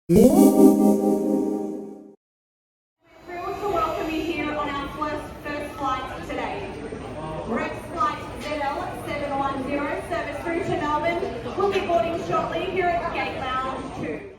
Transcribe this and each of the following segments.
Thrilled to welcome you here on our first flight today. Rex Flight ZL710 service through to Melbourne will be boarding shortly here at Gate Lounge 2.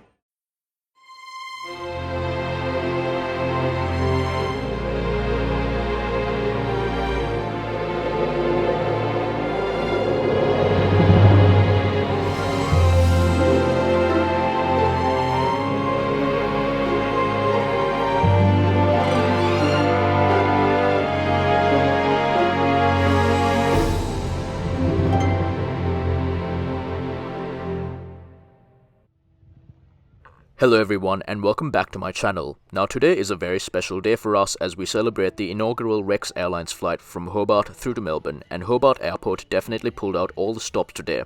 Hello everyone and welcome back to my channel. Now today is a very special day for us as we celebrate the inaugural Rex Airlines flight from Hobart through to Melbourne, and Hobart Airport definitely pulled out all the stops today.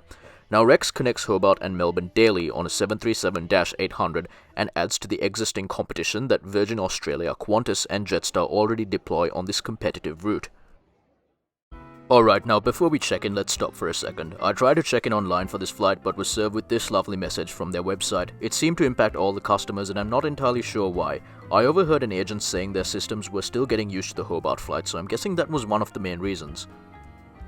Now Rex connects Hobart and Melbourne daily on a 737-800 and adds to the existing competition that Virgin Australia, Qantas and Jetstar already deploy on this competitive route. Alright, now before we check in, let's stop for a second. I tried to check in online for this flight but was served with this lovely message from their website. It seemed to impact all the customers and I'm not entirely sure why. I overheard an agent saying their systems were still getting used to the Hobart flight, so I'm guessing that was one of the main reasons.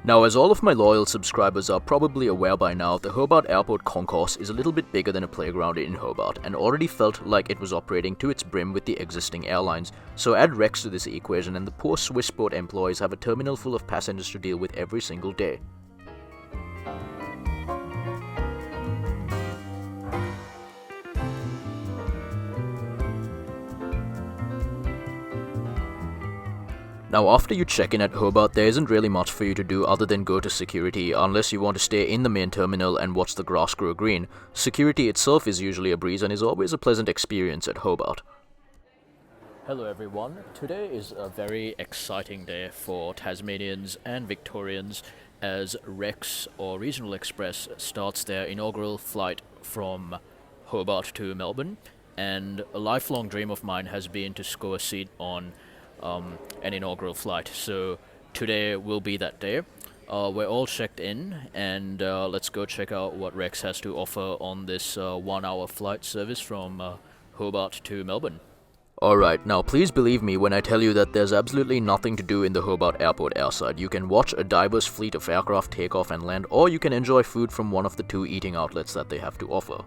Now, as all of my loyal subscribers are probably aware by now, the Hobart Airport concourse is a little bit bigger than a playground in Hobart and already felt like it was operating to its brim with the existing airlines. So add Rex to this equation and the poor Swissport employees have a terminal full of passengers to deal with every single day. Now after you check in at Hobart, there isn't really much for you to do other than go to security, unless you want to stay in the main terminal and watch the grass grow green. Security itself is usually a breeze and is always a pleasant experience at Hobart. Hello everyone, today is a very exciting day for Tasmanians and Victorians as Rex or Regional Express starts their inaugural flight from Hobart to Melbourne, and a lifelong dream of mine has been to score a seat on an inaugural flight, so today will be that day. We're all checked in and let's go check out what Rex has to offer on this 1 hour flight service from Hobart to Melbourne. Alright, now please believe me when I tell you that there's absolutely nothing to do in the Hobart Airport airside. You can watch a diverse fleet of aircraft take off and land, or you can enjoy food from one of the 2 eating outlets that they have to offer.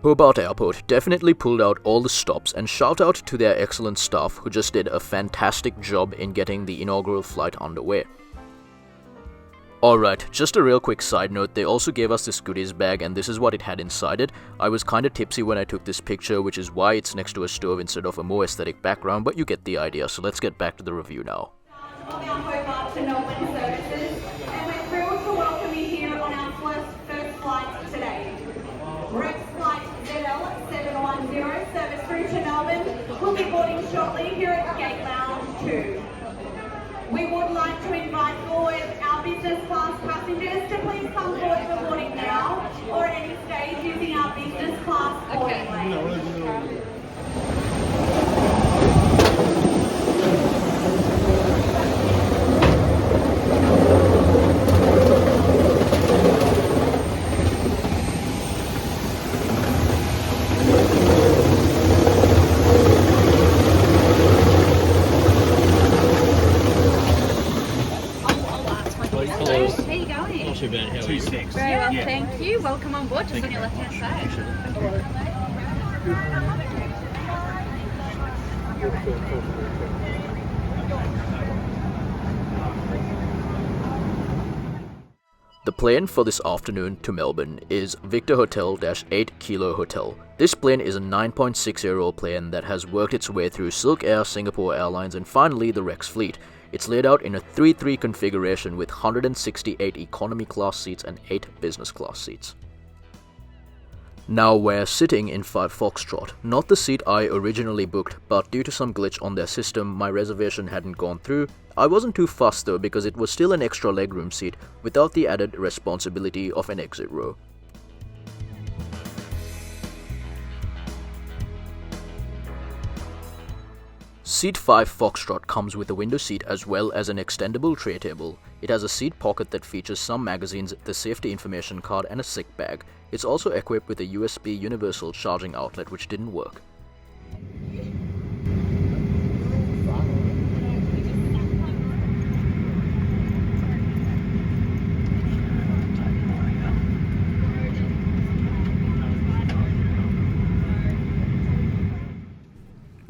Hobart Airport definitely pulled out all the stops, and shout out to their excellent staff who just did a fantastic job in getting the inaugural flight underway. Alright, just a real quick side note, they also gave us this goodies bag and this is what it had inside it. I was kinda tipsy when I took this picture, which is why it's next to a stove instead of a more aesthetic background, but you get the idea, so let's get back to the review now. On our Hobart to Melbourne services, and we're thrilled to welcome you here on our first flight today. Rex Flight ZL710 service through to Melbourne will be boarding shortly here at Gate Lounge 2. We would like to invite forward our business class passengers to please come forward for boarding now, or at any stage using our business class boarding lane. How you going? Not too bad, how are you? Very well, thank you. Welcome on board, just on your left-hand side. The plane for this afternoon to Melbourne is Victor Hotel-8 Kilo Hotel. This plane is a 9.6-year-old plane that has worked its way through Silk Air, Singapore Airlines and finally the Rex fleet. It's laid out in a 3-3 configuration with 168 economy class seats and 8 business class seats. Now we're sitting in 5 Foxtrot, not the seat I originally booked, but due to some glitch on their system, my reservation hadn't gone through. I wasn't too fussed though because it was still an extra legroom seat without the added responsibility of an exit row. Seat 5 Foxtrot comes with a window seat as well as an extendable tray table. It has a seat pocket that features some magazines, the safety information card and a sick bag. It's also equipped with a USB universal charging outlet which didn't work.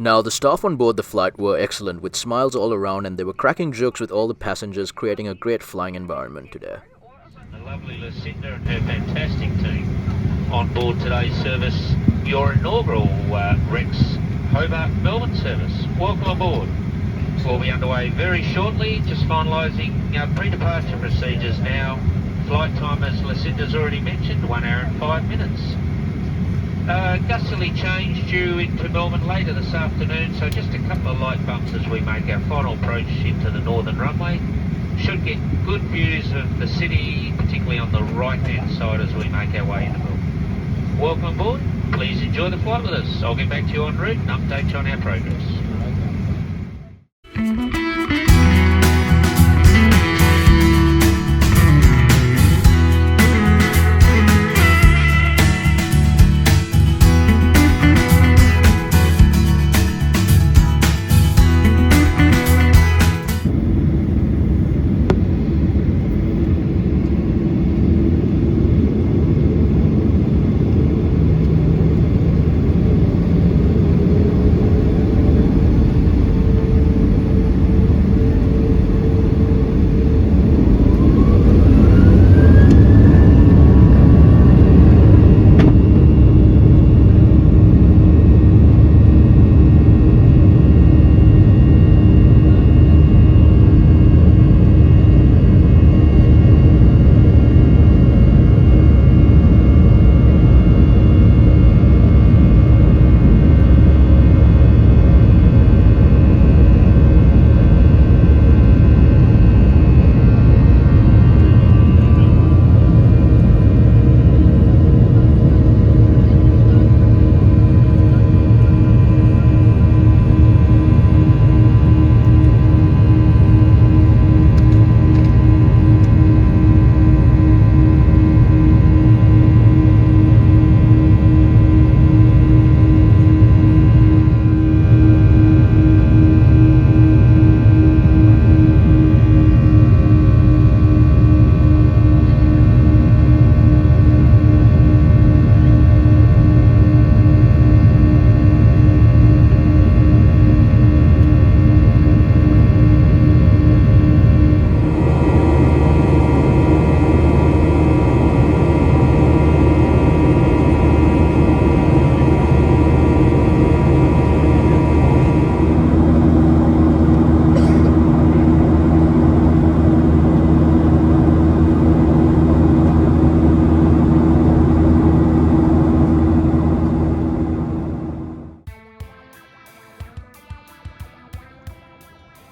Now, the staff on board the flight were excellent, with smiles all around, and they were cracking jokes with all the passengers, creating a great flying environment today. The lovely Lucinda and her fantastic team on board today's service, your inaugural Rex Hobart Melbourne service. Welcome aboard. We'll be underway very shortly, just finalising pre-departure procedures now. Flight time, as Lucinda's already mentioned, 1 hour and 5 minutes. Gustily change due into Melbourne later this afternoon, so just a couple of light bumps as we make our final approach into the northern runway. Should get good views of the city, particularly on the right hand side as we make our way into Melbourne. Welcome aboard, please enjoy the flight with us. I'll get back to you en route and update you on our progress.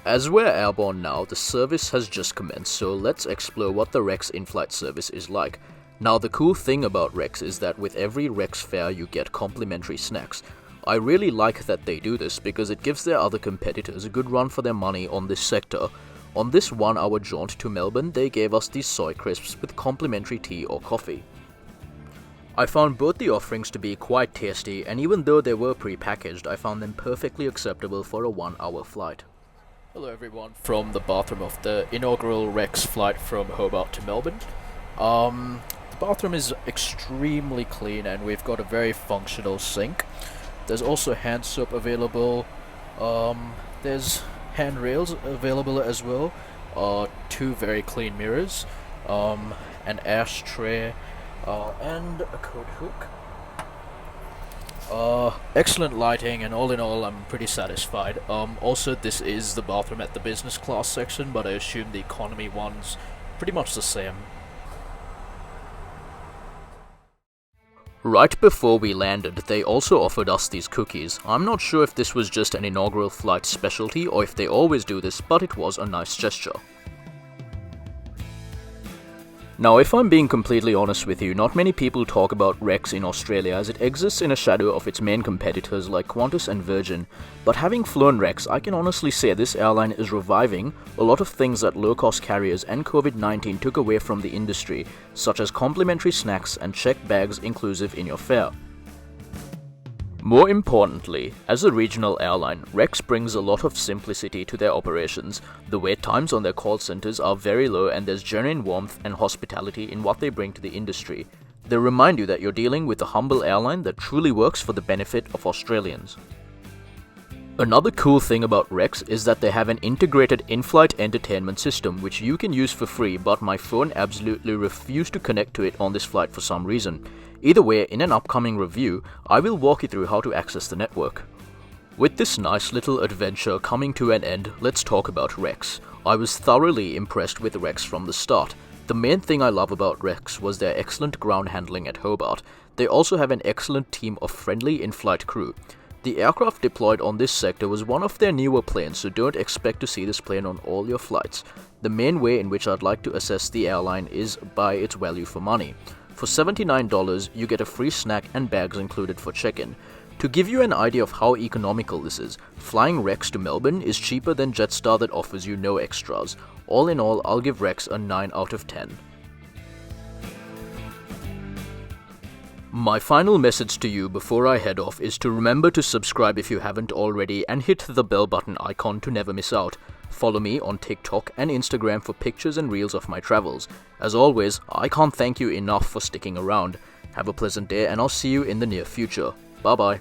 As we're airborne now, the service has just commenced, so let's explore what the Rex in-flight service is like. Now, the cool thing about Rex is that with every Rex fare you get complimentary snacks. I really like that they do this because it gives their other competitors a good run for their money on this sector. On this 1 hour jaunt to Melbourne, they gave us these soy crisps with complimentary tea or coffee. I found both the offerings to be quite tasty, and even though they were pre-packaged, I found them perfectly acceptable for a 1 hour flight. Hello everyone, from the bathroom of the inaugural Rex flight from Hobart to Melbourne. The bathroom is extremely clean and we've got a very functional sink. There's also hand soap available. There's handrails available as well. 2 very clean mirrors. An ashtray. And a coat hook. Excellent lighting, and all in all I'm pretty satisfied. Also, this is the bathroom at the business class section, but I assume the economy one's pretty much the same. Right before we landed, they also offered us these cookies. I'm not sure if this was just an inaugural flight specialty or if they always do this, but it was a nice gesture. Now, if I'm being completely honest with you, not many people talk about Rex in Australia as it exists in a shadow of its main competitors like Qantas and Virgin, but having flown Rex, I can honestly say this airline is reviving a lot of things that low-cost carriers and COVID-19 took away from the industry, such as complimentary snacks and checked bags inclusive in your fare. More importantly, as a regional airline, Rex brings a lot of simplicity to their operations. The wait times on their call centers are very low and there's genuine warmth and hospitality in what they bring to the industry. They remind you that you're dealing with a humble airline that truly works for the benefit of Australians. Another cool thing about Rex is that they have an integrated in-flight entertainment system which you can use for free, but my phone absolutely refused to connect to it on this flight for some reason. Either way, in an upcoming review, I will walk you through how to access the network. With this nice little adventure coming to an end, let's talk about Rex. I was thoroughly impressed with Rex from the start. The main thing I love about Rex was their excellent ground handling at Hobart. They also have an excellent team of friendly in-flight crew. The aircraft deployed on this sector was one of their newer planes, so don't expect to see this plane on all your flights. The main way in which I'd like to assess the airline is by its value for money. For $79, you get a free snack and bags included for check-in. To give you an idea of how economical this is, flying Rex to Melbourne is cheaper than Jetstar that offers you no extras. All in all, I'll give Rex a 9 out of 10. My final message to you before I head off is to remember to subscribe if you haven't already and hit the bell button icon to never miss out. Follow me on TikTok and Instagram for pictures and reels of my travels. As always, I can't thank you enough for sticking around. Have a pleasant day and I'll see you in the near future. Bye bye.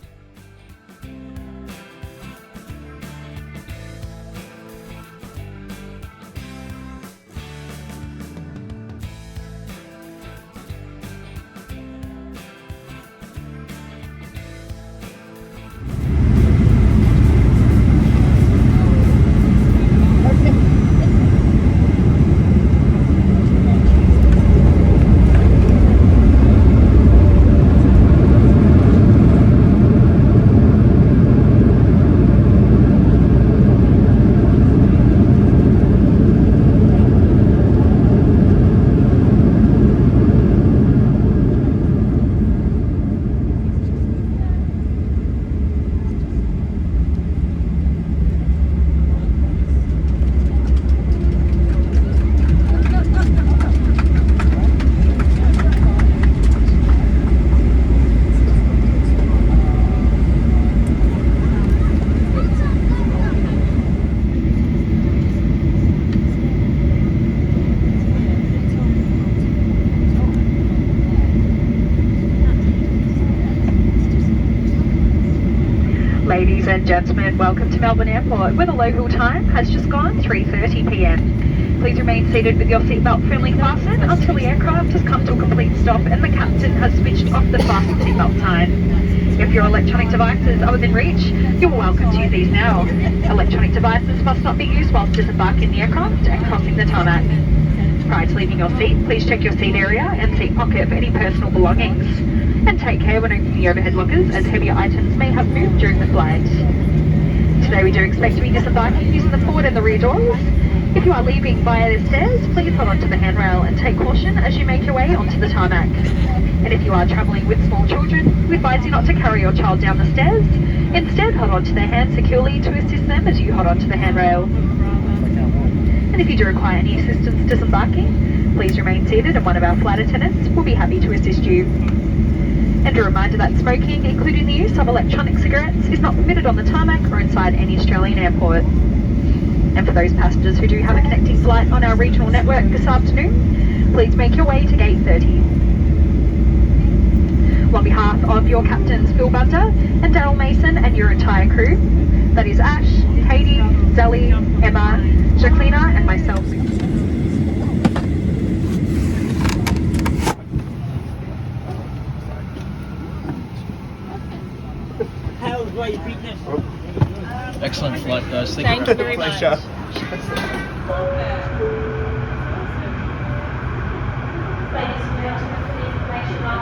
Ladies and gentlemen, welcome to Melbourne Airport, where the local time has just gone 3:30 p.m. Please remain seated with your seatbelt firmly fastened until the aircraft has come to a complete stop and the captain has switched off the fasten seatbelt sign. If your electronic devices are within reach, you are welcome to use these now. Electronic devices must not be used whilst disembarking the aircraft and crossing the tarmac. Prior to leaving your seat, please check your seat area and seat pocket for any personal belongings. And take care when opening the overhead lockers, as heavier items may have moved during the flight. Today we do expect to be disembarking using the forward and the rear doors. If you are leaving via the stairs, please hold on to the handrail and take caution as you make your way onto the tarmac. And if you are travelling with small children, we advise you not to carry your child down the stairs. Instead, hold on to their hands securely to assist them as you hold on to the handrail. And if you do require any assistance disembarking, please remain seated and one of our flight attendants will be happy to assist you. And a reminder that smoking, including the use of electronic cigarettes, is not permitted on the tarmac or inside any Australian airport. And for those passengers who do have a connecting flight on our regional network this afternoon, please make your way to gate 30. On behalf of your captains Phil Bunter and Daryl Mason and your entire crew, that is Ash, Katie, Zelly, Emma, Jacqueline and myself. Excellent flight, guys. Thank you very much. Ladies and gentlemen, for the information on